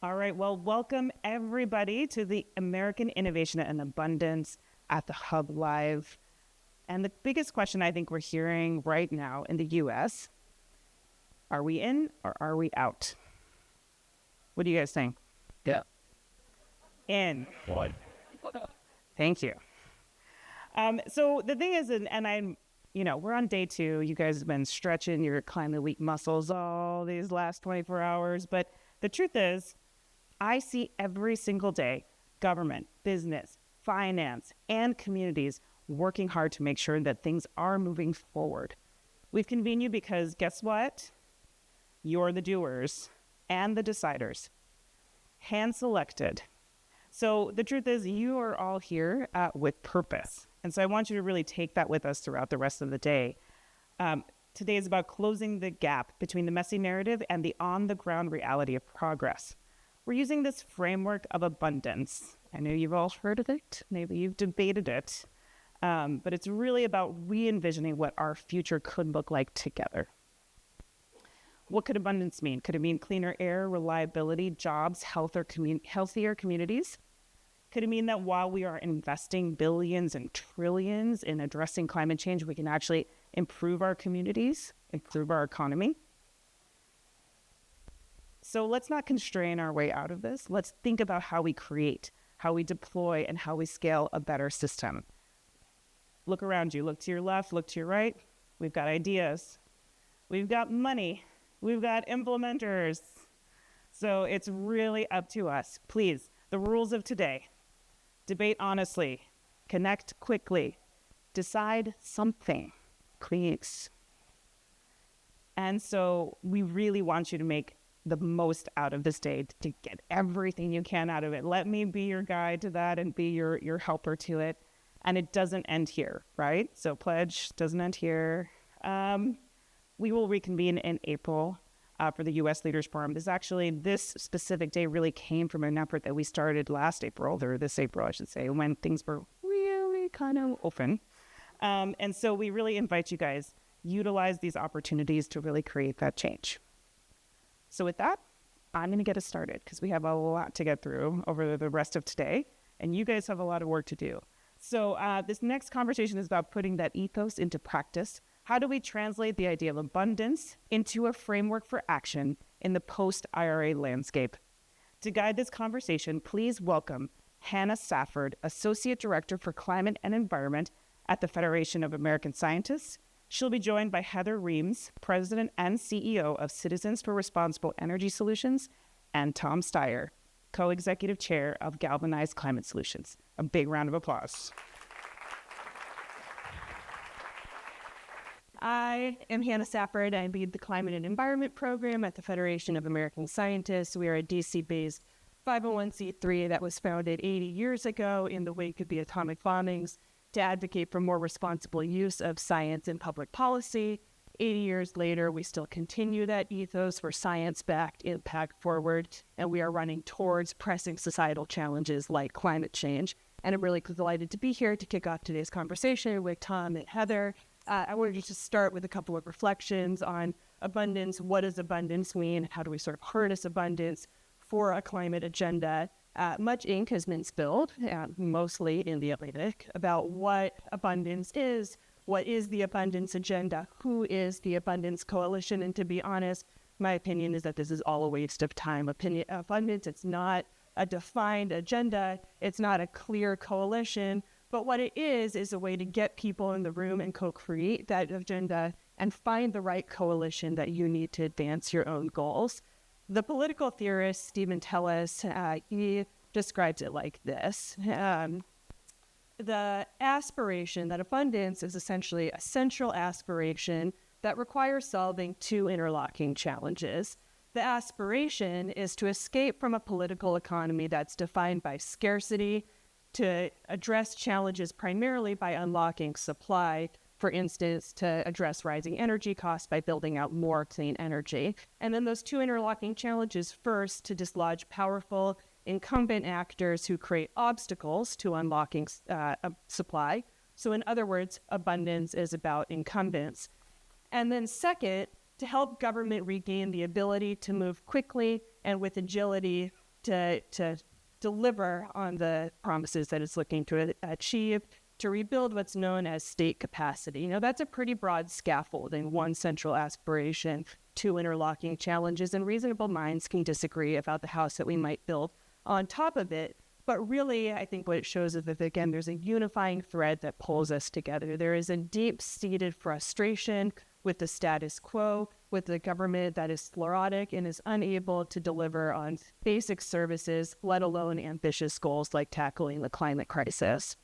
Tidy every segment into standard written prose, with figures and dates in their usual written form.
All right, well, welcome everybody to the American Innovation and Abundance at the Hub Live. And the biggest question I think we're hearing right now in the US, are we in or are we out? What do you guys think? Yeah. In. What? Thank you. So the thing is, we're on day 2. You guys have been stretching your climate week muscles all these last 24 hours. But the truth is, I see every single day government, business, finance, and communities working hard to make sure that things are moving forward. We've convened you because guess what? You're the doers and the deciders, hand-selected. So the truth is, you are all here with purpose. And so I want you to really take that with us throughout the rest of the day. Today is about closing the gap between the messy narrative and the on-the-ground reality of progress. We're using this framework of abundance. I know you've all heard of it. Maybe you've debated it. But it's really about re-envisioning what our future could look like together. What could abundance mean? Could it mean cleaner air, reliability, jobs, healthier communities? Could it mean that while we are investing billions and trillions in addressing climate change, we can actually improve our communities, improve our economy? So let's not constrain our way out of this. Let's think about how we create, how we deploy, and how we scale a better system. Look around you. Look to your left, look to your right. We've got ideas. We've got money. We've got implementers. So it's really up to us. Please, the rules of today. Debate honestly. Connect quickly. Decide something, please. And so we really want you to make the most out of this day, to get everything you can out of it. Let me be your guide to that and be your helper to it. And it doesn't end here, right? So pledge doesn't end here. We will reconvene in April for the U.S. Leaders Forum. This specific day really came from an effort that we started this April, I should say, when things were really kind of open. And so we really invite you guys, utilize these opportunities to really create that change. So with that, I'm going to get us started because we have a lot to get through over the rest of today, and you guys have a lot of work to do. So this next conversation is about putting that ethos into practice. How do we translate the idea of abundance into a framework for action in the post-IRA landscape? To guide this conversation, please welcome Hannah Safford, Associate Director for Climate and Environment at the Federation of American Scientists. She'll be joined by Heather Reams, President and CEO of Citizens for Responsible Energy Solutions, and Tom Steyer, Co-Executive Chair of Galvanized Climate Solutions. A big round of applause. I am Hannah Safford. I lead the Climate and Environment Program at the Federation of American Scientists. We are a DC-based 501c3 that was founded 80 years ago in the wake of the atomic bombings to advocate for more responsible use of science in public policy. 80 years later, we still continue that ethos. We're science-backed, impact-forward, and we are running towards pressing societal challenges like climate change. And I'm really delighted to be here to kick off today's conversation with Tom and Heather. I wanted to start with a couple of reflections on abundance. What does abundance mean? How do we sort of harness abundance for a climate agenda? Much ink has been spilled, mostly in the Atlantic, about what abundance is. What is the abundance agenda? Who is the abundance coalition? And to be honest, my opinion is that this is all a waste of time. Abundance, it's not a defined agenda. It's not a clear coalition. But what it is a way to get people in the room and co-create that agenda and find the right coalition that you need to advance your own goals. The political theorist Stephen Tellis, he describes it like this. The aspiration, that abundance is essentially a central aspiration that requires solving two interlocking challenges. The aspiration is to escape from a political economy that's defined by scarcity, to address challenges primarily by unlocking supply, for instance, to address rising energy costs by building out more clean energy. And then those two interlocking challenges, first, to dislodge powerful incumbent actors who create obstacles to unlocking supply. So in other words, abundance is about incumbents. And then second, to help government regain the ability to move quickly and with agility to deliver on the promises that it's looking to achieve, to rebuild what's known as state capacity. You know, that's a pretty broad scaffolding, one central aspiration, two interlocking challenges, and reasonable minds can disagree about the house that we might build on top of it. But really, I think what it shows is that, again, there's a unifying thread that pulls us together. There is a deep-seated frustration with the status quo, with the government that is sclerotic and is unable to deliver on basic services, let alone ambitious goals like tackling the climate crisis.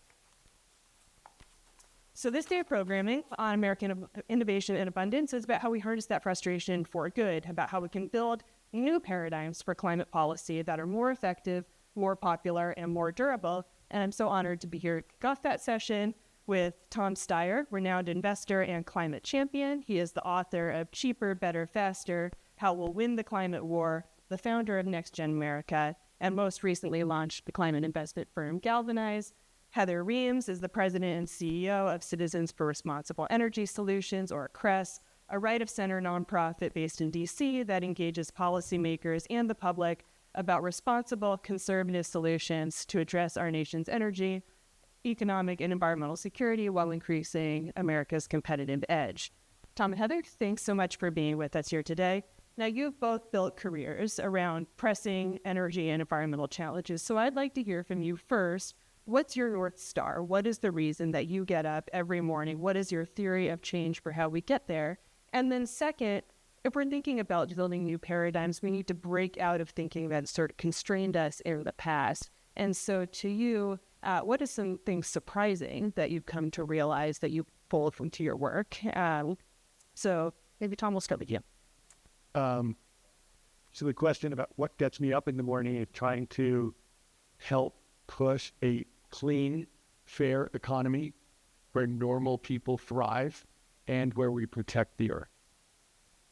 So this day of programming on American Innovation and Abundance is about how we harness that frustration for good, about how we can build new paradigms for climate policy that are more effective, more popular, and more durable. And I'm so honored to be here to kick off that session with Tom Steyer, renowned investor and climate champion. He is the author of Cheaper, Better, Faster, How We'll Win the Climate War, the founder of Next Gen America, and most recently launched the climate investment firm Galvanize. Heather Reams is the president and CEO of Citizens for Responsible Energy Solutions, or CRESS, a right-of-center nonprofit based in D.C. that engages policymakers and the public about responsible, conservative solutions to address our nation's energy, economic, and environmental security while increasing America's competitive edge. Tom and Heather, thanks so much for being with us here today. Now, you've both built careers around pressing energy and environmental challenges, so I'd like to hear from you first. What's your North Star? What is the reason that you get up every morning? What is your theory of change for how we get there? And then second, if we're thinking about building new paradigms, we need to break out of thinking that sort of constrained us in the past. And so to you, what is something surprising that you've come to realize that you pulled from to your work? So maybe Tom, we'll start with you. So the question about what gets me up in the morning is trying to help push a clean, fair economy where normal people thrive and where we protect the earth.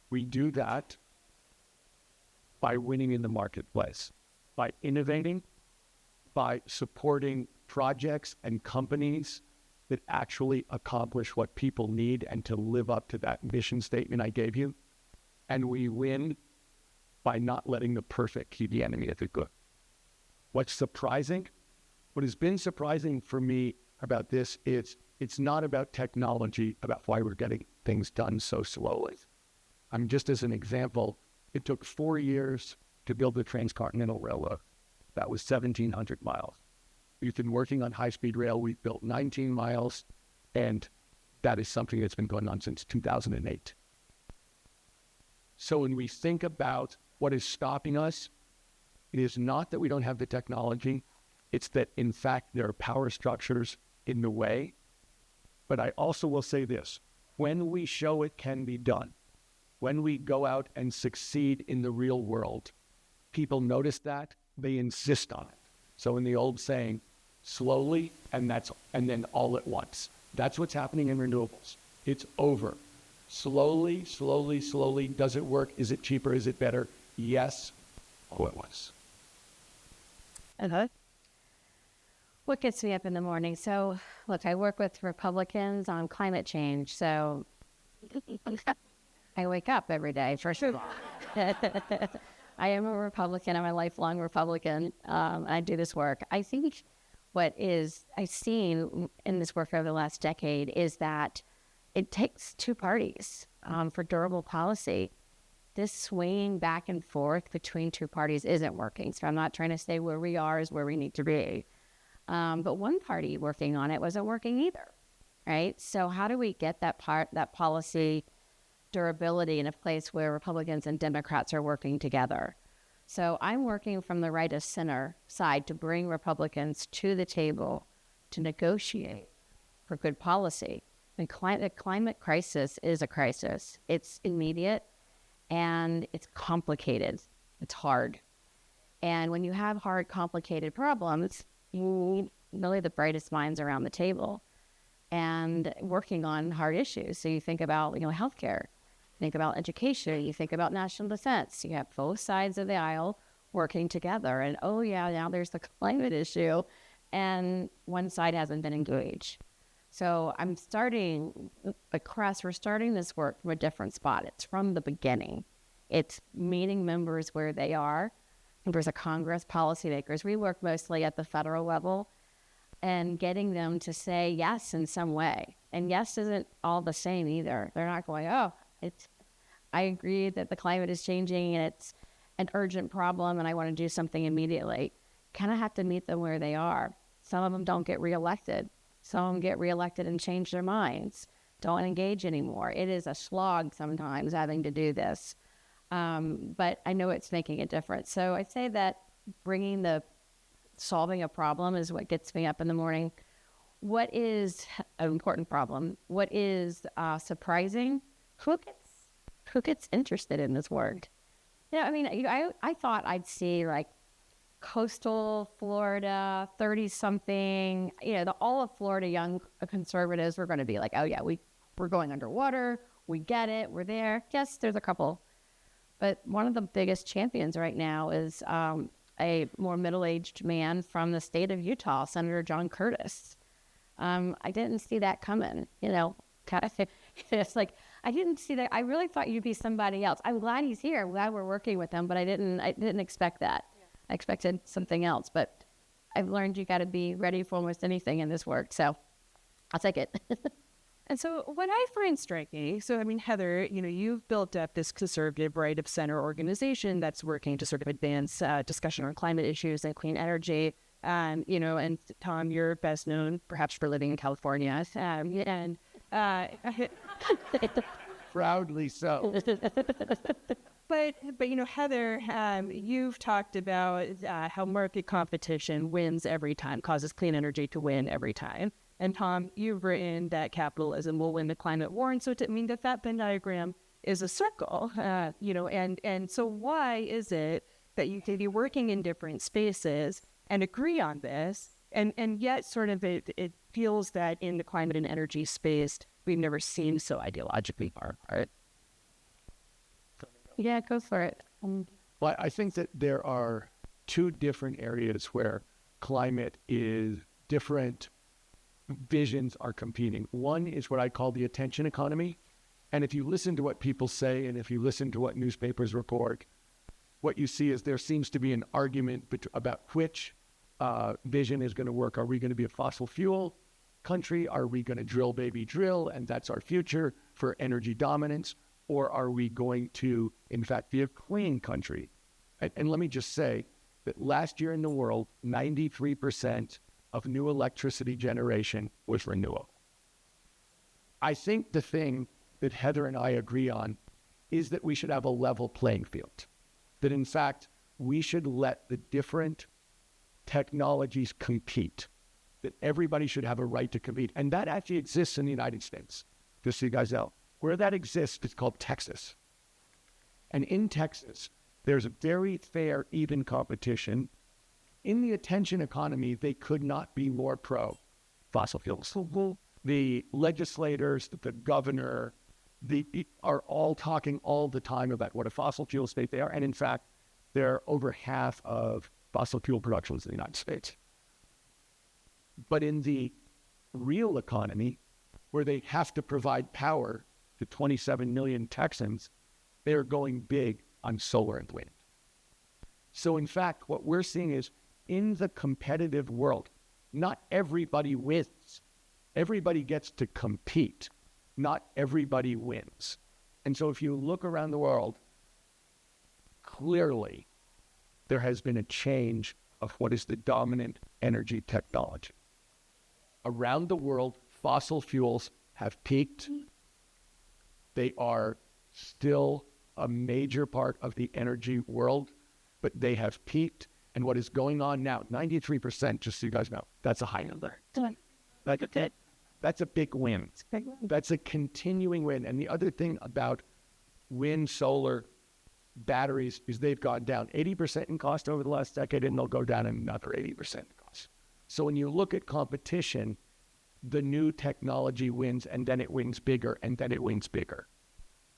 We do that by winning in the marketplace, by innovating, by supporting projects and companies that actually accomplish what people need and to live up to that mission statement I gave you. And we win by not letting the perfect keep the enemy of the good. What's surprising? What has been surprising for me about this is it's not about technology, about why we're getting things done so slowly. Just as an example, it took 4 years to build the Transcontinental Railroad. That was 1,700 miles. We've been working on high-speed rail. We've built 19 miles, and that is something that's been going on since 2008. So when we think about what is stopping us, it is not that we don't have the technology. It's that, in fact, there are power structures in the way. But I also will say this. When we show it can be done, when we go out and succeed in the real world, people notice that, they insist on it. So in the old saying, slowly and then all at once. That's what's happening in renewables. It's over. Slowly, slowly, slowly. Does it work? Is it cheaper? Is it better? Yes, all at once. And What gets me up in the morning? So, look, I work with Republicans on climate change. So I wake up every day, first of all. I am a Republican. I'm a lifelong Republican. I do this work. I think what I've seen in this work over the last decade is that it takes two parties for durable policy. This swinging back and forth between two parties isn't working. So I'm not trying to say where we are is where we need to be. But one party working on it wasn't working either, right? So how do we get that policy durability in a place where Republicans and Democrats are working together? So I'm working from the right of center side to bring Republicans to the table to negotiate for good policy. The climate crisis is a crisis. It's immediate and it's complicated. It's hard. And when you have hard, complicated problems, you need really the brightest minds around the table and working on hard issues. So you think about, healthcare, think about education, you think about national defense. You have both sides of the aisle working together. And now there's the climate issue, and one side hasn't been engaged. So we're starting this work from a different spot. It's from the beginning. It's meeting members where they are There's a Congress, policymakers. We work mostly at the federal level and getting them to say yes in some way. And yes isn't all the same either. They're not going, oh, I agree that the climate is changing and it's an urgent problem and I want to do something immediately. Kind of have to meet them where they are. Some of them don't get reelected. Some of them get reelected and change their minds, don't engage anymore. It is a slog sometimes having to do this. But I know it's making a difference. So I'd say that solving a problem is what gets me up in the morning. What is an important problem? What is surprising? Who gets interested in this work? I mean, I thought I'd see like coastal Florida, 30-something, all of Florida young conservatives were going to be like, oh yeah, we're going underwater. We get it. We're there. Yes, there's a couple. But one of the biggest champions right now is a more middle-aged man from the state of Utah, Senator John Curtis. I didn't see that coming, It's like, I didn't see that. I really thought you'd be somebody else. I'm glad he's here. I'm glad we're working with him, but I didn't expect that. Yeah. I expected something else, but I've learned you got to be ready for almost anything in this work. So I'll take it. And so what I find striking, Heather, you've built up this conservative right of center organization that's working to sort of advance discussion on climate issues and clean energy. And Tom, you're best known perhaps for living in California. Proudly so. But Heather, you've talked about how market competition wins every time, causes clean energy to win every time. And Tom, you've written that capitalism will win the climate war. And so that Venn diagram is a circle, and so why is it that you can be working in different spaces and agree on this, and yet sort of it feels that in the climate and energy space, we've never seen so ideologically far apart? Yeah, go for it. Well, I think that there are two different areas where climate is different visions are competing. One is what I call the attention economy. And if you listen to what people say, and if you listen to what newspapers report, what you see is there seems to be an argument about which vision is going to work. Are we going to be a fossil fuel country? Are we going to drill, baby, drill, and that's our future for energy dominance? Or are we going to, in fact, be a clean country? And let me just say that last year in the world, 93% of new electricity generation was renewable. I think the thing that Heather and I agree on is that we should have a level playing field. That in fact, we should let the different technologies compete. That everybody should have a right to compete. And that actually exists in the United States, just so you guys know. Where that exists, it's called Texas. And in Texas, there's a very fair, even competition. In the attention economy, they could not be more pro fossil fuels. The legislators, the governor, are all talking all the time about what a fossil fuel state they are. And in fact, they're over half of fossil fuel production is in the United States. But in the real economy, where they have to provide power to 27 million Texans, they're going big on solar and wind. So in fact, what we're seeing is in the competitive world, not everybody wins. Everybody gets to compete. Not everybody wins. And so if you look around the world, clearly there has been a change of what is the dominant energy technology. Around the world, fossil fuels have peaked. They are still a major part of the energy world, but they have peaked. And what is going on now, 93%, just so you guys know, that's a high number. That's a big win. That's a continuing win. And the other thing about wind, solar, batteries is they've gone down 80% in cost over the last decade, and they'll go down another 80% in cost. So when you look at competition, the new technology wins, and then it wins bigger, and then it wins bigger.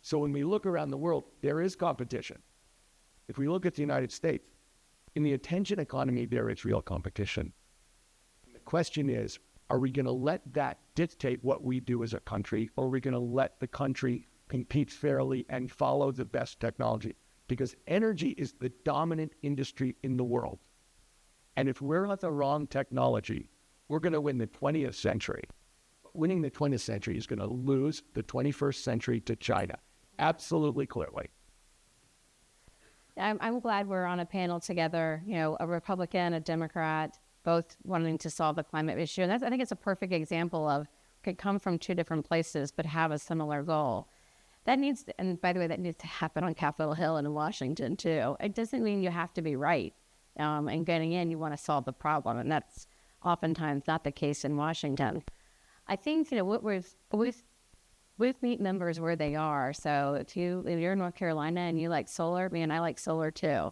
So when we look around the world, there is competition. If we look at the United States, in the attention economy, there is real competition. The question is, are we going to let that dictate what we do as a country, or are we going to let the country compete fairly and follow the best technology? because energy is the dominant industry in the world. And if we're on the wrong technology, we're going to win the 20th century. Winning the 20th century is going to lose the 21st century to China. Absolutely, clearly. I'm glad we're on a panel together, you know, a Republican, a Democrat, both wanting to solve the climate issue. And I think it's a perfect example of could come from two different places but have a similar goal. That needs to, and by the way, that needs to happen on Capitol Hill and in Washington too. It doesn't mean you have to be right. And getting in, you want to solve the problem. And that's oftentimes not the case in Washington. I think, you know, what we've meet members where they are. So if you're in North Carolina and you like solar, man, I like solar too.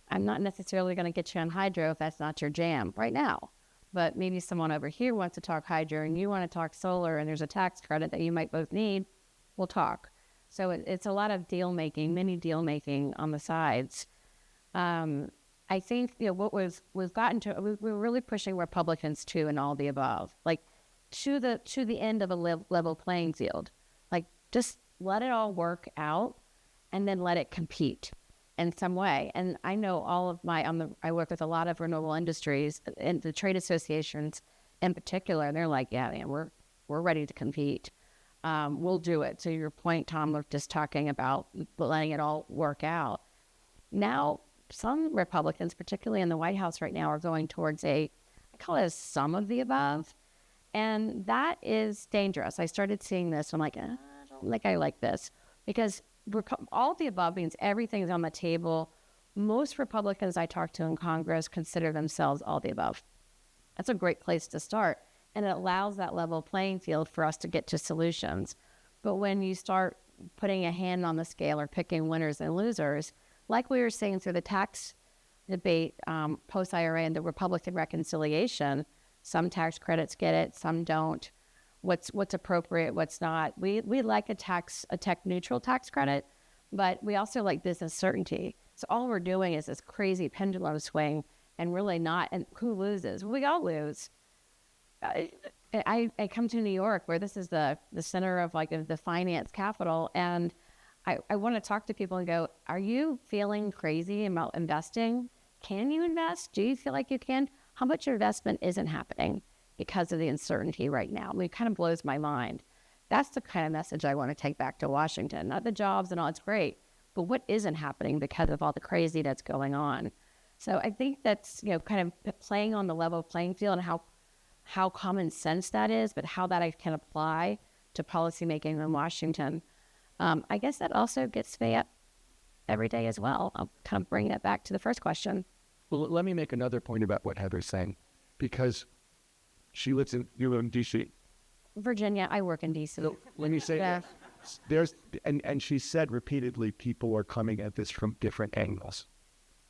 I'm not necessarily going to get you on hydro if that's not your jam right now. But maybe someone over here wants to talk hydro and you want to talk solar and there's a tax credit that you might both need, we'll talk. So it's a lot of deal making, mini deal making on the sides. I think, you know, what we've gotten to, we're really pushing Republicans to and all the above, like to the end of a level playing field. Like just let it all work out and then let it compete in some way. And I know all of I work with a lot of renewable industries and the trade associations in particular, and they're like, yeah, man, we're ready to compete. We'll do it. So your point, Tom, we're just talking about letting it all work out. Now, some Republicans, particularly in the White House right now, are going towards I call it some of the above. And that is dangerous. I started seeing this. I'm like, I don't think I like this. Because all of the above means everything is on the table. Most Republicans I talk to in Congress consider themselves all the above. That's a great place to start. And it allows that level playing field for us to get to solutions. But when you start putting a hand on the scale or picking winners and losers, like we were saying through the tax debate, post-IRA and the Republican reconciliation, some tax credits get it, some don't. What's appropriate, what's not. We like a tech-neutral tax credit, but we also like business certainty. So all we're doing is this crazy pendulum swing and really not, and who loses? We all lose. I come to New York where this is the center of like the finance capital, and I want to talk to people and go, are you feeling crazy about investing? Can you invest? Do you feel like you can? How much investment isn't happening because of the uncertainty right now? I mean, it kind of blows my mind. That's the kind of message I want to take back to Washington. Not the jobs and all, it's great, but what isn't happening because of all the crazy that's going on? So I think that's, you know, kind of playing on the level playing field and how common sense that is, but how that I can apply to policymaking in Washington. I guess that also gets me up every day as well. I'll kind of bring that back to the first question. Well, let me make another point about what Heather's saying, because she lives in D.C. Virginia, I work in D.C. So let me say, Yeah. and she said repeatedly, people are coming at this from different angles.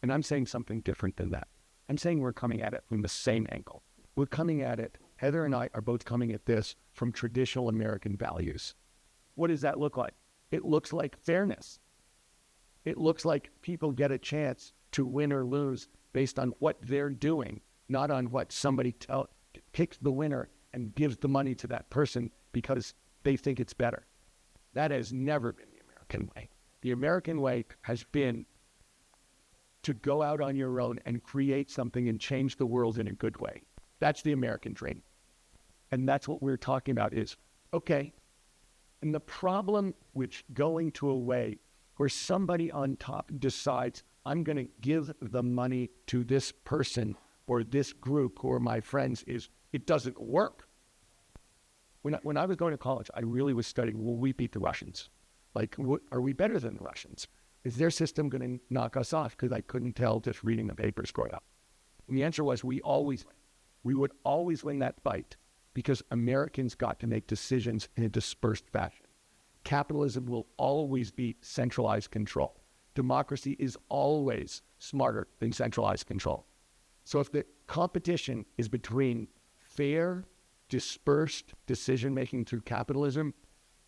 And I'm saying something different than that. I'm saying we're coming at it from the same angle. We're coming at it, Heather and I are both coming at this from traditional American values. What does that look like? It looks like fairness. It looks like people get a chance to win or lose based on what they're doing, not on what somebody picks the winner and gives the money to that person because they think it's better. That has never been the American way. The American way has been to go out on your own and create something and change the world in a good way. That's the American dream. And that's what we're talking about is, okay, and the problem with going to a way where somebody on top decides, I'm going to give the money to this person or this group who are my friends, is it doesn't work. When I was going to college, I really was studying, will we beat the Russians? Like, are we better than the Russians? Is their system going to knock us off? Because I couldn't tell just reading the papers growing up. And the answer was we would always win that fight because Americans got to make decisions in a dispersed fashion. Capitalism will always be centralized control. Democracy is always smarter than centralized control. So if the competition is between fair, dispersed decision-making through capitalism,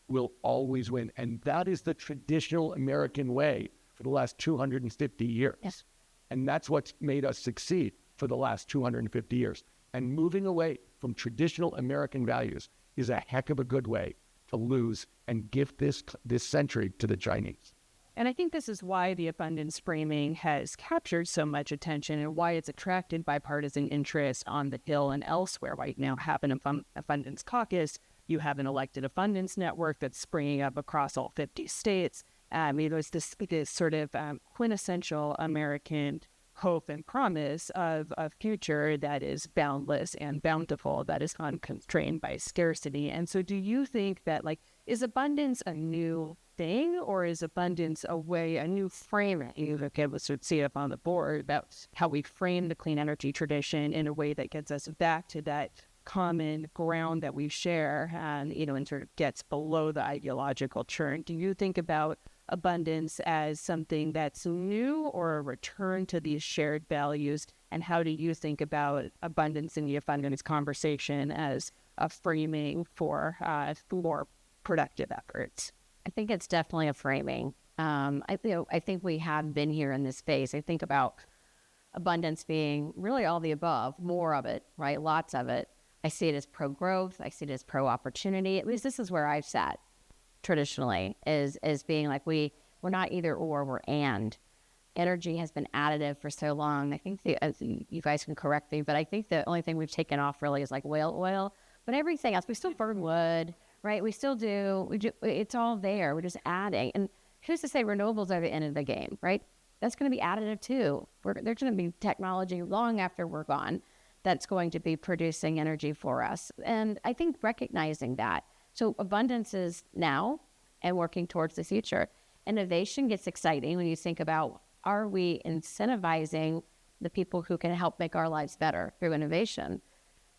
we'll always win. And that is the traditional American way for the last 250 years. Yes. And that's what's made us succeed for the last 250 years. And moving away from traditional American values is a heck of a good way to lose and give this century to the Chinese. And I think this is why the abundance framing has captured so much attention and why it's attracted bipartisan interest on the Hill and elsewhere. Right now, have an abundance caucus. You have an elected abundance network that's springing up across all 50 states. It's this sort of quintessential American hope and promise of a future that is boundless and bountiful, that is unconstrained by scarcity. And so do you think that, like, is abundance a new thing, or is abundance a new framing? Okay, let's see it up on the board about how we frame the clean energy tradition in a way that gets us back to that common ground that we share and sort of gets below the ideological churn. Do you think about abundance as something that's new or a return to these shared values? And how do you think about abundance in the abundance conversation as a framing for more productive efforts? I think it's definitely a framing. I think we have been here in this space. I think about abundance being really all the above, more of it, right? Lots of it. I see it as pro-growth. I see it as pro-opportunity. At least this is where I've sat traditionally, is being like we're not either or, we're and. Energy has been additive for so long. I think you guys can correct me, but I think the only thing we've taken off really is like whale oil. But everything else, we still burn wood, right? We still do. It's all there. We're just adding. And who's to say renewables are the end of the game, right? That's going to be additive too. There's going to be technology long after we're gone that's going to be producing energy for us. And I think recognizing that. So abundance is now and working towards the future. Innovation gets exciting when you think about, are we incentivizing the people who can help make our lives better through innovation?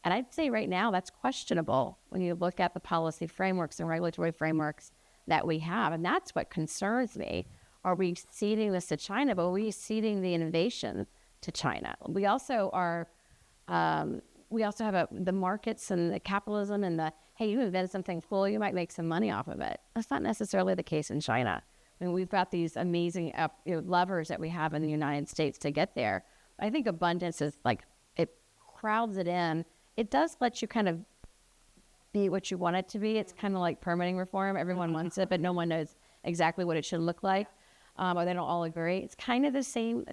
And I'd say right now that's questionable when you look at the policy frameworks and regulatory frameworks that we have. And that's what concerns me. Are we ceding this to China, but are we ceding the innovation to China? We also are, we also have the markets and the capitalism and the, hey, you invented something cool, you might make some money off of it. That's not necessarily the case in China. I mean, we've got these amazing levers that we have in the United States to get there. I think abundance is like, it crowds it in. It does let you kind of be what you want it to be. It's kind of like permitting reform. Everyone wants it, but no one knows exactly what it should look like, or they don't all agree. It's kind of the same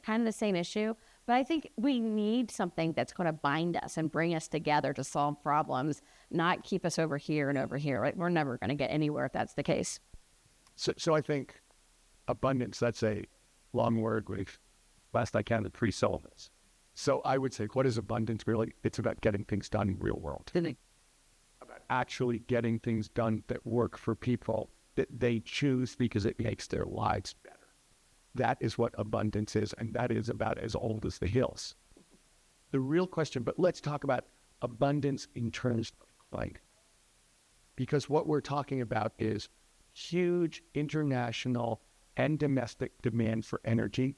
issue. But I think we need something that's going to bind us and bring us together to solve problems, not keep us over here and over here. Right? We're never going to get anywhere if that's the case. So I think abundance, that's a long word with, last I counted, 3 syllables. So I would say, what is abundance really? It's about getting things done in the real world. About actually getting things done that work for people that they choose because it makes their lives better. That is what abundance is, and that is about as old as the hills. The real question, but let's talk about abundance in terms of climate. Because what we're talking about is huge international and domestic demand for energy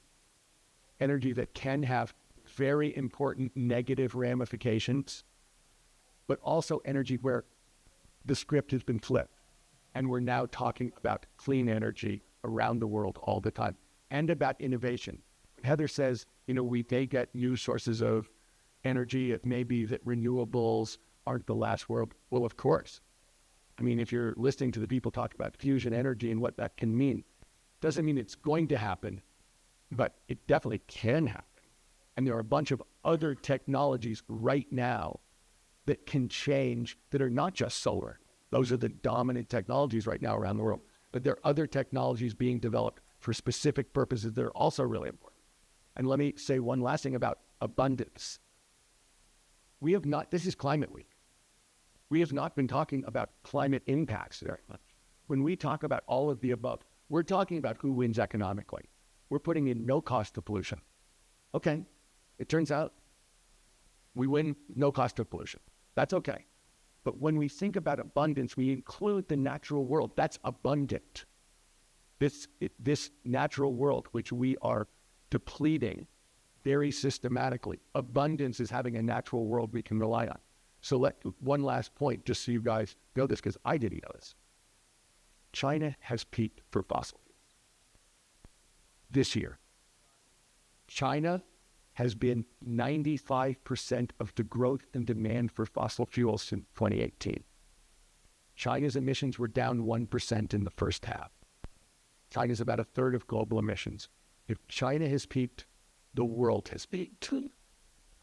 that can have very important negative ramifications, but also energy where the script has been flipped. And we're now talking about clean energy around the world all the time, and about innovation. Heather says, we may get new sources of energy. It may be that renewables aren't the last word. Well, of course. I mean, if you're listening to the people talk about fusion energy and what that can mean, doesn't mean it's going to happen, but it definitely can happen. And there are a bunch of other technologies right now that can change, that are not just solar. Those are the dominant technologies right now around the world. But there are other technologies being developed for specific purposes that are also really important. And let me say one last thing about abundance. This is Climate Week. We have not been talking about climate impacts very much. When we talk about all of the above, we're talking about who wins economically. We're putting in no cost of pollution. Okay, it turns out we win no cost of pollution. That's okay. But when we think about abundance, we include the natural world. That's abundant. This natural world, which we are depleting very systematically. Abundance is having a natural world we can rely on. So one last point, just so you guys know this, because I didn't know this. China has peaked for fossil fuels this year. China has been 95% of the growth and demand for fossil fuels since 2018. China's emissions were down 1% in the first half. China's about a third of global emissions. If China has peaked, the world has peaked.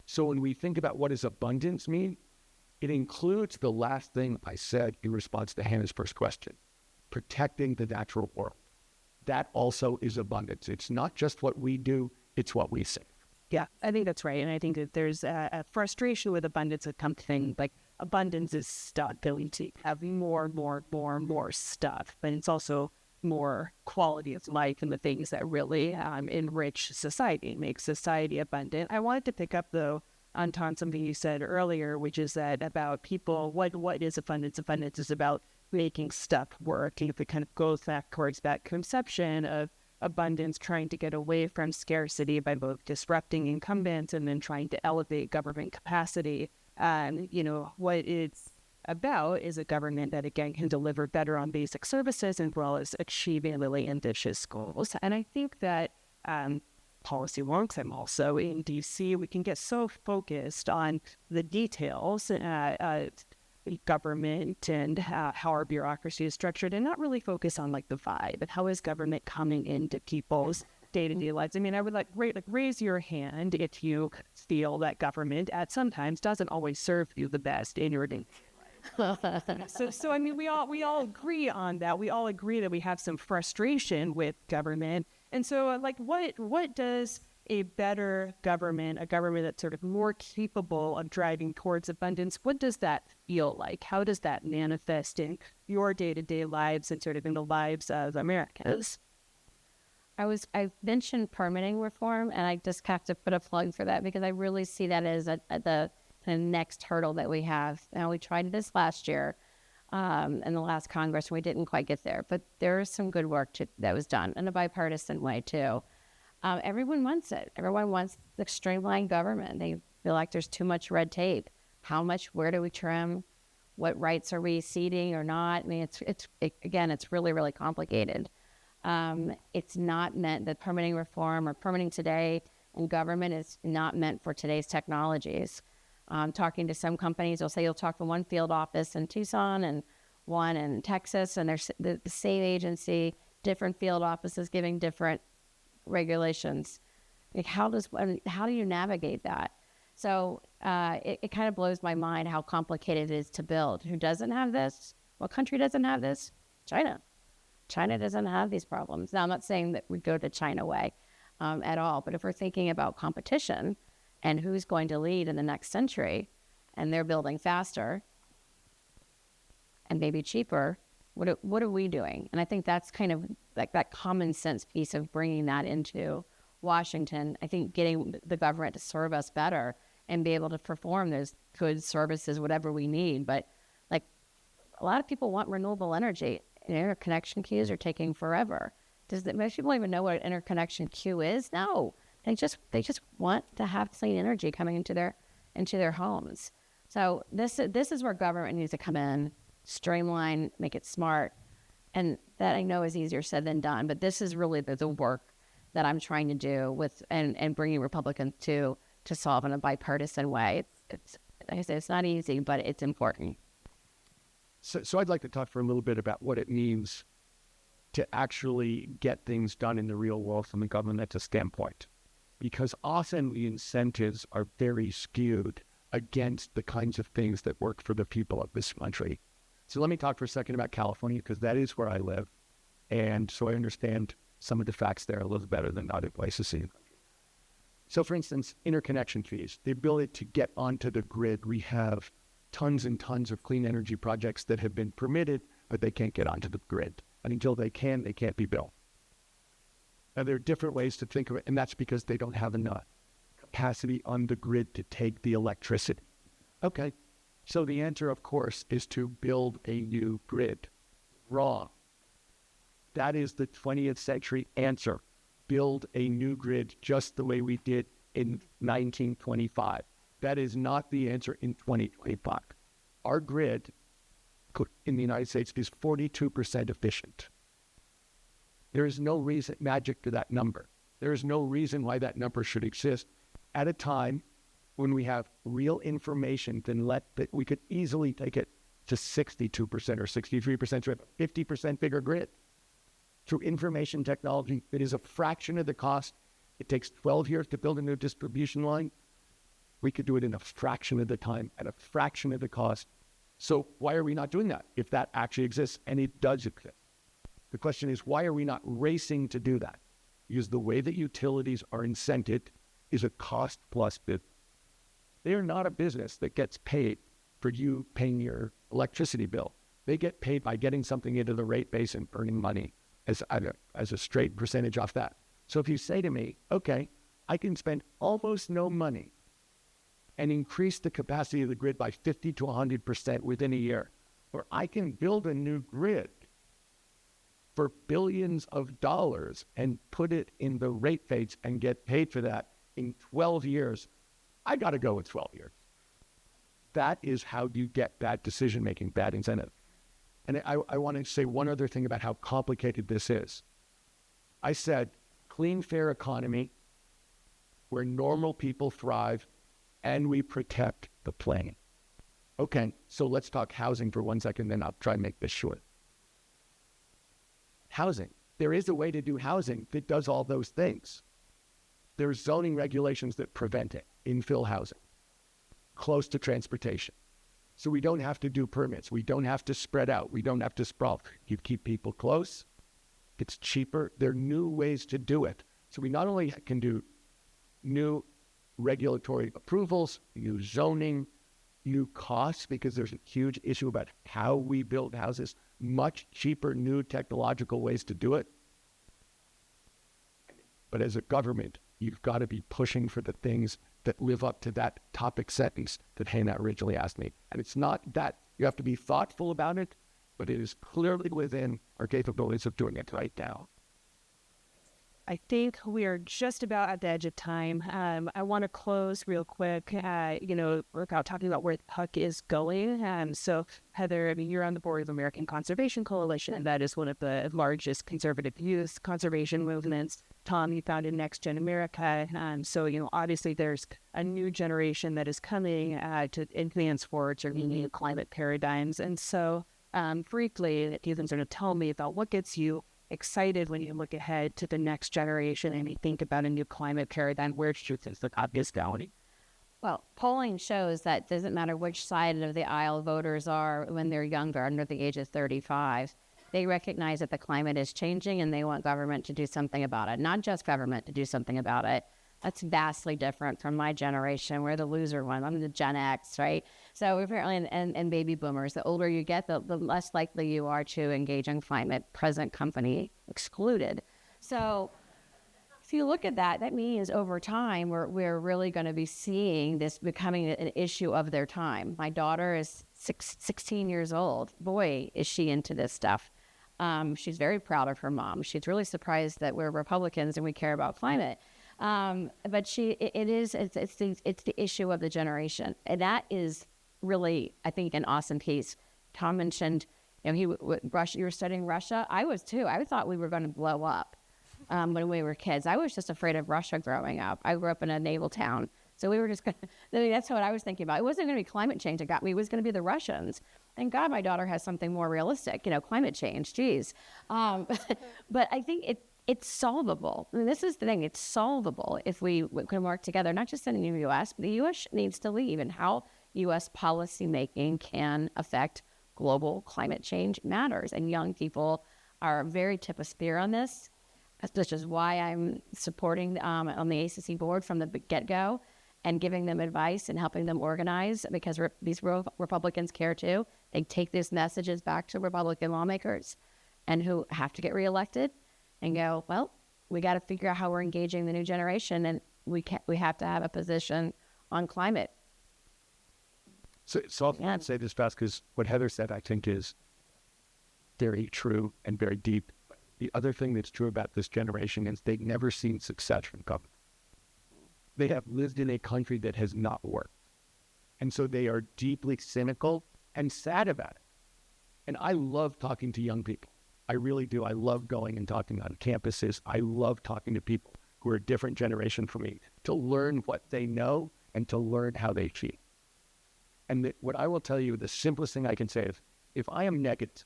So when we think about what does abundance mean, it includes the last thing I said in response to Hannah's first question, protecting the natural world. That also is abundance. It's not just what we do, it's what we say. Yeah, I think that's right. And I think that there's a frustration with abundance that comes to things like abundance is stuff, ability to have more stuff, but it's also more quality of life and the things that really enrich society, make society abundant. I wanted to pick up, though, on something you said earlier, which is that about people, what is abundance? Abundance is about making stuff work. And if it kind of goes back towards that conception of abundance, trying to get away from scarcity by both disrupting incumbents and then trying to elevate government capacity. What it's about is a government that, again, can deliver better on basic services as well as achieving really ambitious goals. And I think that policy works. I'm also in DC. We can get so focused on the details, government and how our bureaucracy is structured, and not really focus on like the vibe and how is government coming into people's day-to-day lives. I mean, I would raise your hand if you feel that government at sometimes doesn't always serve you the best in your day. So I mean, we all agree on that. We all agree that we have some frustration with government. And so, what does a better government, a government that's sort of more capable of driving towards abundance, what does that feel like? How does that manifest in your day-to-day lives and sort of in the lives of Americans? I mentioned permitting reform, and I just have to put a plug for that because I really see that as the next hurdle that we have. Now, we tried this last year in the last Congress, and we didn't quite get there, but there is some good work that was done in a bipartisan way too. Everyone wants it. Everyone wants the streamlined government. They feel like there's too much red tape. Where do we trim? What rights are we ceding or not? I mean, it's really, really complicated. It's not meant that permitting reform or permitting today in government is not meant for today's technologies. Talking to some companies, they'll say you'll talk to one field office in Tucson and one in Texas, and they're the same agency, different field offices giving different regulations. Like how do you navigate that? So it kind of blows my mind how complicated it is to build. Who doesn't have this? What country doesn't have this? China. China doesn't have these problems. Now, I'm not saying that we go to China way at all, but if we're thinking about competition and who's going to lead in the next century, and they're building faster and maybe cheaper, what are we doing? And I think that's kind of like that common sense piece of bringing that into Washington. I think getting the government to serve us better and be able to perform those goods, services, whatever we need. But like a lot of people want renewable energy. And interconnection queues are taking forever. Most people even know what an interconnection queue is? No, they just want to have clean energy coming into their homes. So this is where government needs to come in, streamline, make it smart, and that I know is easier said than done. But this is really the work that I'm trying to do with and bringing Republicans to solve in a bipartisan way. It's like I said, it's not easy, but it's important. So I'd like to talk for a little bit about what it means to actually get things done in the real world from a governmental standpoint, because often the incentives are very skewed against the kinds of things that work for the people of this country. So let me talk for a second about California, because that is where I live, and so I understand some of the facts there a little better than other places in the country. So for instance, interconnection fees, the ability to get onto the grid. We have tons and tons of clean energy projects that have been permitted, but they can't get onto the grid. And until they can't be built. Now, there are different ways to think of it, and that's because they don't have enough capacity on the grid to take the electricity. Okay, so the answer, of course, is to build a new grid. Wrong. That is the 20th century answer. Build a new grid just the way we did in 1925. That is not the answer in 2025. Our grid in the United States is 42% efficient. There is no reason, magic to that number. There is no reason why that number should exist at a time when we have real information that we could easily take it to 62% or 63%, so 50% bigger grid. through information technology that is a fraction of the cost. It takes 12 years to build a new distribution line. We could do it in a fraction of the time at a fraction of the cost. So why are we not doing that if that actually exists? And it does exist. The question is, why are we not racing to do that? Because the way that utilities are incented is a cost plus business. They are not a business that gets paid for you paying your electricity bill. They get paid by getting something into the rate base and earning money as a straight percentage off that. So if you say to me, okay, I can spend almost no money and increase the capacity of the grid by 50 to 100% within a year, or I can build a new grid for billions of dollars and put it in the rate base and get paid for that in 12 years, I got to go with 12 years. That is how you get bad decision-making, bad incentive. And I want to say one other thing about how complicated this is. I said, clean, fair economy where normal people thrive and we protect the planet. Okay, so let's talk housing for 1 second, then I'll try and make this short. Housing. There is a way to do housing that does all those things. There's zoning regulations that prevent it. Infill housing, close to transportation. So we don't have to do permits. We don't have to spread out. We don't have to sprawl. You keep people close. It's cheaper. There are new ways to do it. So we not only can do new regulatory approvals, new zoning, new costs, because there's a huge issue about how we build houses, much cheaper, new technological ways to do it. But as a government, you've got to be pushing for the things that live up to that topic sentence that Hannah originally asked me. And it's not that you have to be thoughtful about it, but it is clearly within our capabilities of doing it right now. I think we are just about at the edge of time. I want to close real quick, without talking about where the puck is going. So Heather, I mean, you're on the board of the American Conservation Coalition, and that is one of the largest conservative youth conservation movements. Tom, you founded Next Gen America. So, obviously there's a new generation that is coming to advance forward certain new climate paradigms. And so briefly, if you can sort of tell me about what gets you excited when you look ahead to the next generation and you think about a new climate paradigm, where should the obvious going? Well, polling shows that it doesn't matter which side of the aisle voters are when they're younger, under the age of 35. They recognize that the climate is changing and they want government to do something about it. Not just government to do something about it. That's vastly different from my generation. We're the loser one. I'm the Gen X, right? So apparently, and baby boomers, the older you get, the less likely you are to engage in climate. Present company excluded. So if you look at that, that means over time, we're really going to be seeing this becoming an issue of their time. My daughter is 16 years old. Boy, is she into this stuff. She's very proud of her mom. She's really surprised that we're Republicans and we care about climate. But it's the issue of the generation. And that is really, I think, an awesome piece. Tom mentioned, you were studying Russia. I was too. I thought we were going to blow up when we were kids. I was just afraid of Russia growing up. I grew up in a naval town. So we were just going to, that's what I was thinking about. It wasn't going to be climate change that got me. It was going to be the Russians. Thank God my daughter has something more realistic, climate change, geez. But I think it's solvable. I mean, this is the thing. It's solvable if we can work together, not just in the U.S., but the U.S. needs to lead, and how U.S. policymaking can affect global climate change matters. And young people are very tip of spear on this, which is why I'm supporting on the ACC board from the get-go and giving them advice and helping them organize, because these Republicans care too. They take these messages back to Republican lawmakers and who have to get reelected and go, well, we got to figure out how we're engaging the new generation, and we have to have a position on climate. So I'll say this fast, because what Heather said, I think, is very true and very deep. The other thing that's true about this generation is they've never seen success from government. They have lived in a country that has not worked. And so they are deeply cynical and sad about it. And I love talking to young people. I really do. I love going and talking on campuses. I love talking to people who are a different generation from me, to learn what they know and to learn how they feel. And what I will tell you, the simplest thing I can say is, if I am negative,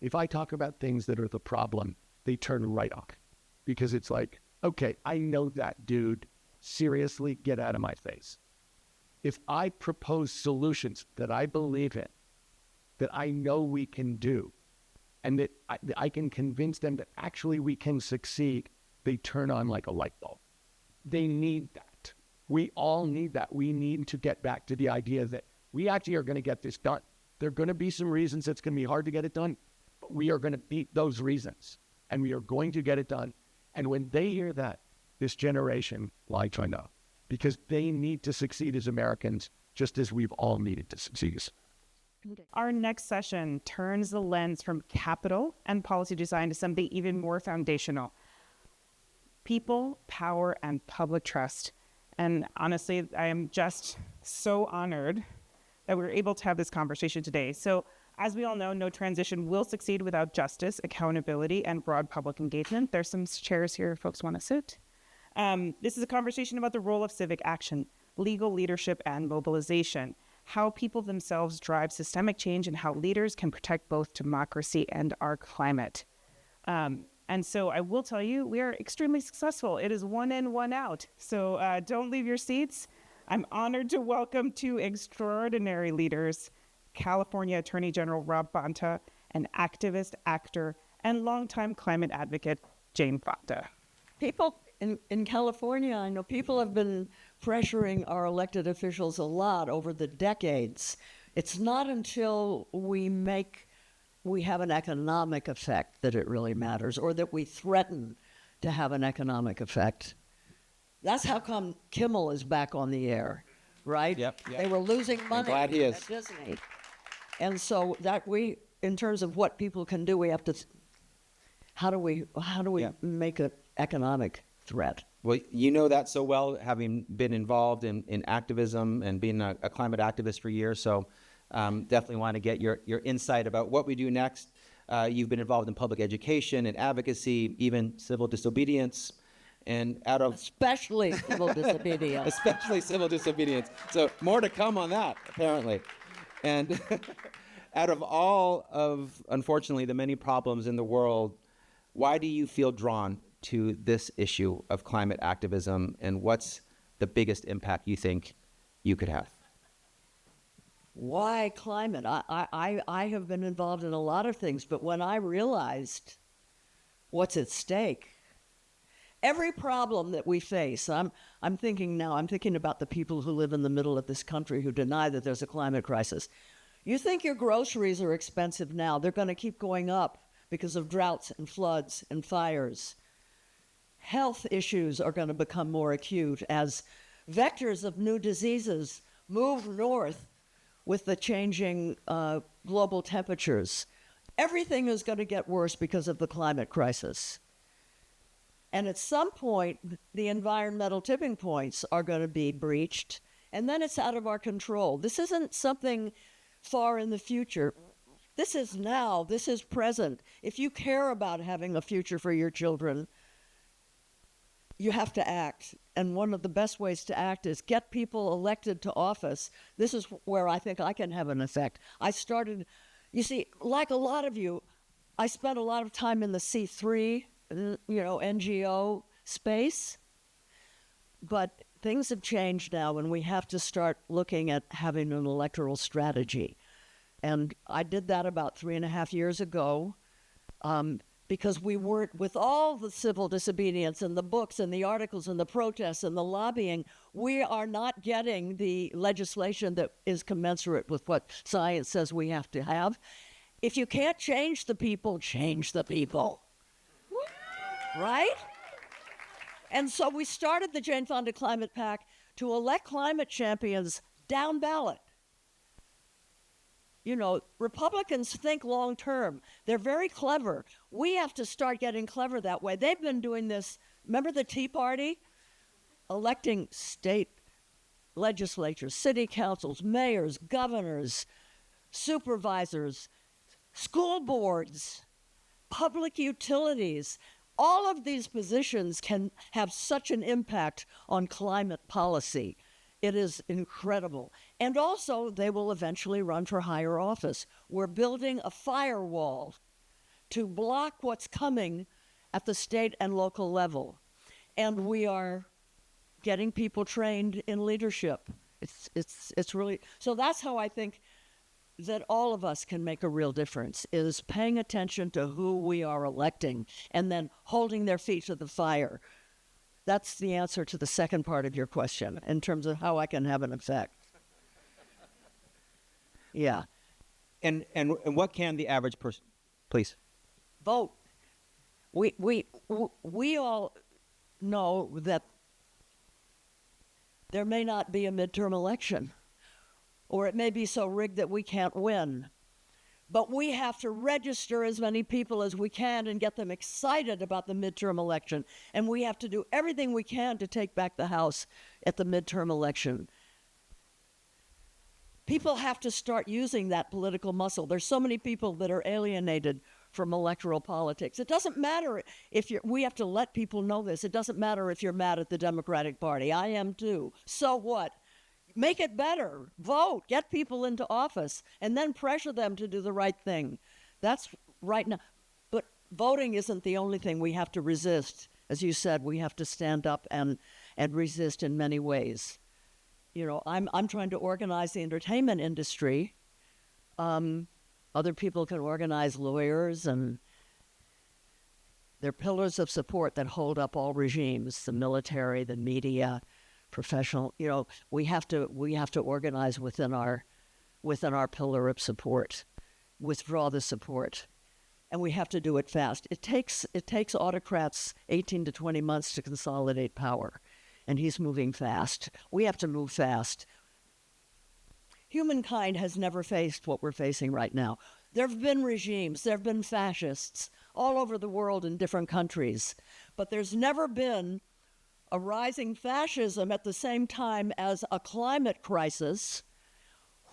if I talk about things that are the problem, they turn right off because it's like, okay, I know that, dude. Seriously, get out of my face. If I propose solutions that I believe in, that I know we can do, and that I can convince them that actually we can succeed, they turn on like a light bulb. They need that. We all need that. We need to get back to the idea that we actually are going to get this done. There are going to be some reasons it's going to be hard to get it done, but we are going to beat those reasons, and we are going to get it done. And when they hear that, this generation will join up, because they need to succeed as Americans, just as we've all needed to succeed. Our next session turns the lens from capital and policy design to something even more foundational: people, power, and public trust. And honestly, I am just so honored that we're able to have this conversation today. So as we all know, no transition will succeed without justice, accountability, and broad public engagement. There's some chairs here if folks want to sit. This is a conversation about the role of civic action, legal leadership, and mobilization, how people themselves drive systemic change, and how leaders can protect both democracy and our climate. And so I will tell you, we are extremely successful. It is one in, one out. So don't leave your seats. I'm honored to welcome two extraordinary leaders, California Attorney General Rob Bonta, and activist, actor, and longtime climate advocate, Jane Fonda. People in California, I know people have been pressuring our elected officials a lot over the decades. It's not until we have an economic effect that it really matters, or that we threaten to have an economic effect. That's how come Kimmel is back on the air, right? Yep. They were losing money glad he is. at Disney. And so that in terms of what people can do, we have to, how do we make an economic threat? Well, you know that so well, having been involved in activism and being a climate activist for years. So definitely want to get your insight about what we do next. You've been involved in public education and advocacy, even civil disobedience, and especially civil disobedience. Especially civil disobedience. So more to come on that, apparently. And out of all of, unfortunately, the many problems in the world, why do you feel drawn to this issue of climate activism, and what's the biggest impact you think you could have? Why climate? I have been involved in a lot of things, but when I realized what's at stake, every problem that we face, I'm thinking about the people who live in the middle of this country who deny that there's a climate crisis. You think your groceries are expensive now. They're going to keep going up because of droughts and floods and fires. Health issues are going to become more acute as vectors of new diseases move north with the changing global temperatures. Everything is going to get worse because of the climate crisis. And at some point, the environmental tipping points are going to be breached, and then it's out of our control. This isn't something far in the future. This is now. This is present. If you care about having a future for your children, you have to act. And one of the best ways to act is get people elected to office. This is where I think I can have an effect. I started, you see, like a lot of you, I spent a lot of time in the C3, NGO space. But things have changed now, and we have to start looking at having an electoral strategy. And I did that about 3.5 years ago. Because we weren't, with all the civil disobedience and the books and the articles and the protests and the lobbying, we are not getting the legislation that is commensurate with what science says we have to have. If you can't change the people, change the people. Right? And so we started the Jane Fonda Climate PAC to elect climate champions down ballot. Republicans think long term. They're very clever. We have to start getting clever that way. They've been doing this. Remember the Tea Party? Electing state legislatures, city councils, mayors, governors, supervisors, school boards, public utilities. All of these positions can have such an impact on climate policy. It is incredible. And also, they will eventually run for higher office. We're building a firewall to block what's coming at the state and local level. And we are getting people trained in leadership. It's really, so that's how I think that all of us can make a real difference, is paying attention to who we are electing and then holding their feet to the fire. That's the answer to the second part of your question in terms of how I can have an effect. Yeah. And what can the average person, please? Vote. We all know that there may not be a midterm election, or it may be so rigged that we can't win. But we have to register as many people as we can and get them excited about the midterm election. And we have to do everything we can to take back the House at the midterm election. People have to start using that political muscle. There's so many people that are alienated from electoral politics. It doesn't matter if we have to let people know this. It doesn't matter if you're mad at the Democratic Party. I am too. So what? Make it better. Vote. Get people into office and then pressure them to do the right thing. That's right now. But voting isn't the only thing we have to resist. As you said, we have to stand up and resist in many ways. You know, I'm trying to organize the entertainment industry. Other people can organize lawyers, and they're pillars of support that hold up all regimes, the military, the media, professional. You know, we have to organize within our pillar of support, withdraw the support, and we have to do it fast. It takes autocrats 18 to 20 months to consolidate power, and he's moving fast. We have to move fast. Humankind has never faced what we're facing right now. There have been regimes, there have been fascists all over the world in different countries, but there's never been a rising fascism at the same time as a climate crisis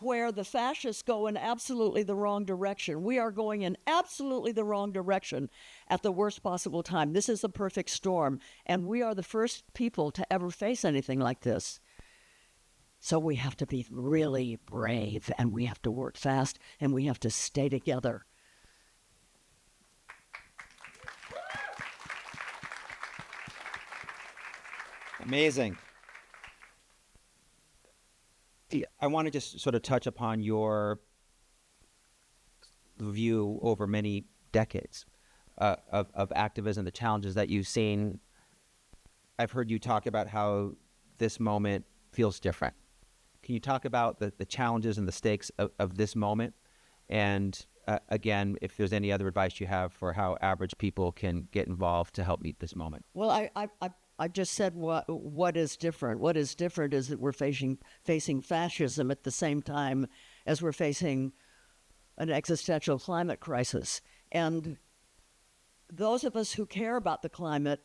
where the fascists go in absolutely the wrong direction. We are going in absolutely the wrong direction at the worst possible time. This is a perfect storm, and we are the first people to ever face anything like this. So we have to be really brave, and we have to work fast, and we have to stay together. Amazing. I want to just sort of touch upon your view over many decades of activism, the challenges that you've seen. I've heard you talk about how this moment feels different. Can you talk about the challenges and the stakes of this moment? And again, if there's any other advice you have for how average people can get involved to help meet this moment. Well, I just said what is different. What is different is that we're facing fascism at the same time as we're facing an existential climate crisis. And those of us who care about the climate,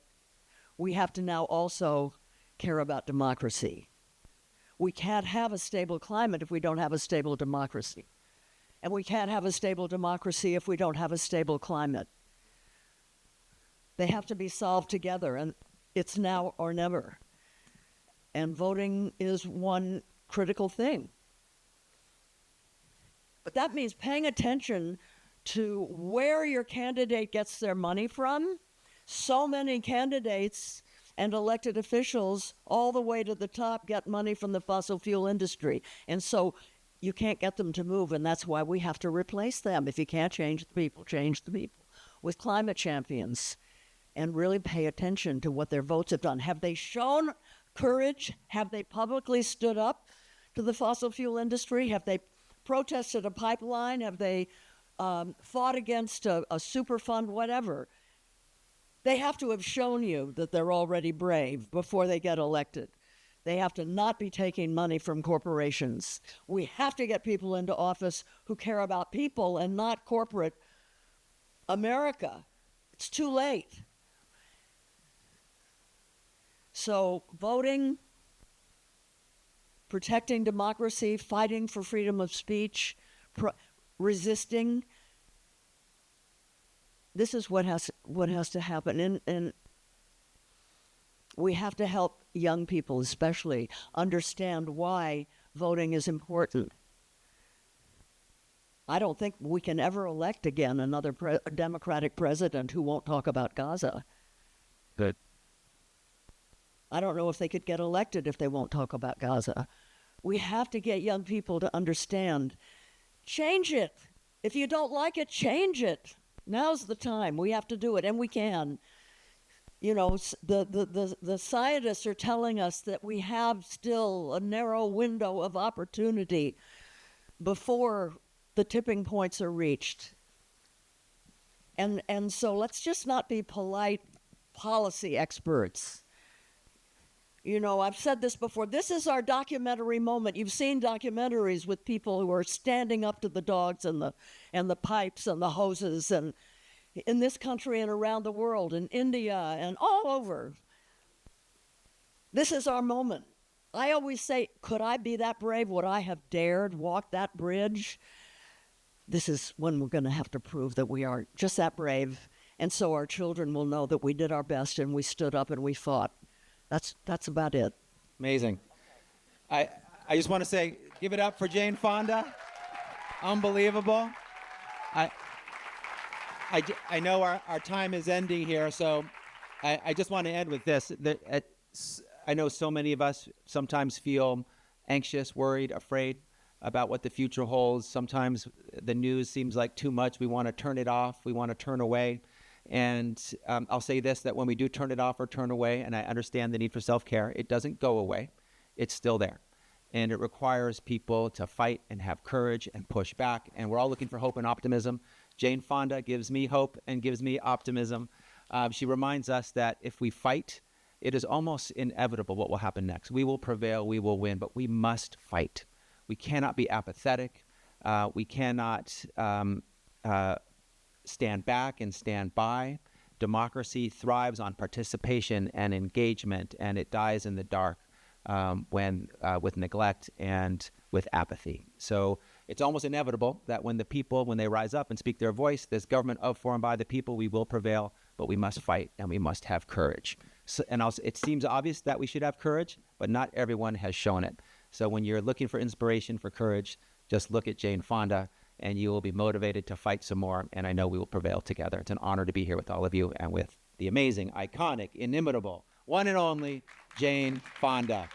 we have to now also care about democracy. We can't have a stable climate if we don't have a stable democracy. And we can't have a stable democracy if we don't have a stable climate. They have to be solved together, and it's now or never. And voting is one critical thing. But that means paying attention to where your candidate gets their money from. So many candidates and elected officials all the way to the top get money from the fossil fuel industry. And so you can't get them to move, and that's why we have to replace them. If you can't change the people, change the people with climate champions and really pay attention to what their votes have done. Have they shown courage? Have they publicly stood up to the fossil fuel industry? Have they protested a pipeline? Have they fought against a super fund, whatever? They have to have shown you that they're already brave before they get elected. They have to not be taking money from corporations. We have to get people into office who care about people and not corporate America. It's too late. So voting, protecting democracy, fighting for freedom of speech, resisting, this is what has to happen. And we have to help young people especially understand why voting is important. I don't think we can ever elect again another Democratic president who won't talk about Gaza. Good. I don't know if they could get elected if they won't talk about Gaza. We have to get young people to understand. Change it. If you don't like it, change it. Now's the time. We have to do it, and we can. You know, the scientists are telling us that we have still a narrow window of opportunity before the tipping points are reached. And so let's just not be polite policy experts. You know, I've said this before. This is our documentary moment. You've seen documentaries with people who are standing up to the dogs and the pipes and the hoses, and in this country and around the world, in India and all over. This is our moment. I always say, could I be that brave? Would I have dared walk that bridge? This is when we're going to have to prove that we are just that brave, and so our children will know that we did our best and we stood up and we fought. That's about it. Amazing. I just want to say, give it up for Jane Fonda. Unbelievable. I know our time is ending here, so I just want to end with this. I know so many of us sometimes feel anxious, worried, afraid about what the future holds. Sometimes the news seems like too much. We want to turn it off. We want to turn away. And I'll say this, that when we do turn it off or turn away, and I understand the need for self-care, it doesn't go away. It's still there. And it requires people to fight and have courage and push back. And we're all looking for hope and optimism. Jane Fonda gives me hope and gives me optimism. She reminds us that if we fight, it is almost inevitable what will happen next. We will prevail, we will win, but we must fight. We cannot be apathetic. We cannot stand back and stand by. Democracy thrives on participation and engagement, and it dies in the dark when with neglect and with apathy. So it's almost inevitable that when the people, when they rise up and speak their voice, this government of, for, and by the people, we will prevail, but we must fight and we must have courage. So, and also, it seems obvious that we should have courage, but not everyone has shown it. So when you're looking for inspiration, for courage, just look at Jane Fonda, and you will be motivated to fight some more, and I know we will prevail together. It's an honor to be here with all of you and with the amazing, iconic, inimitable, one and only Jane Fonda.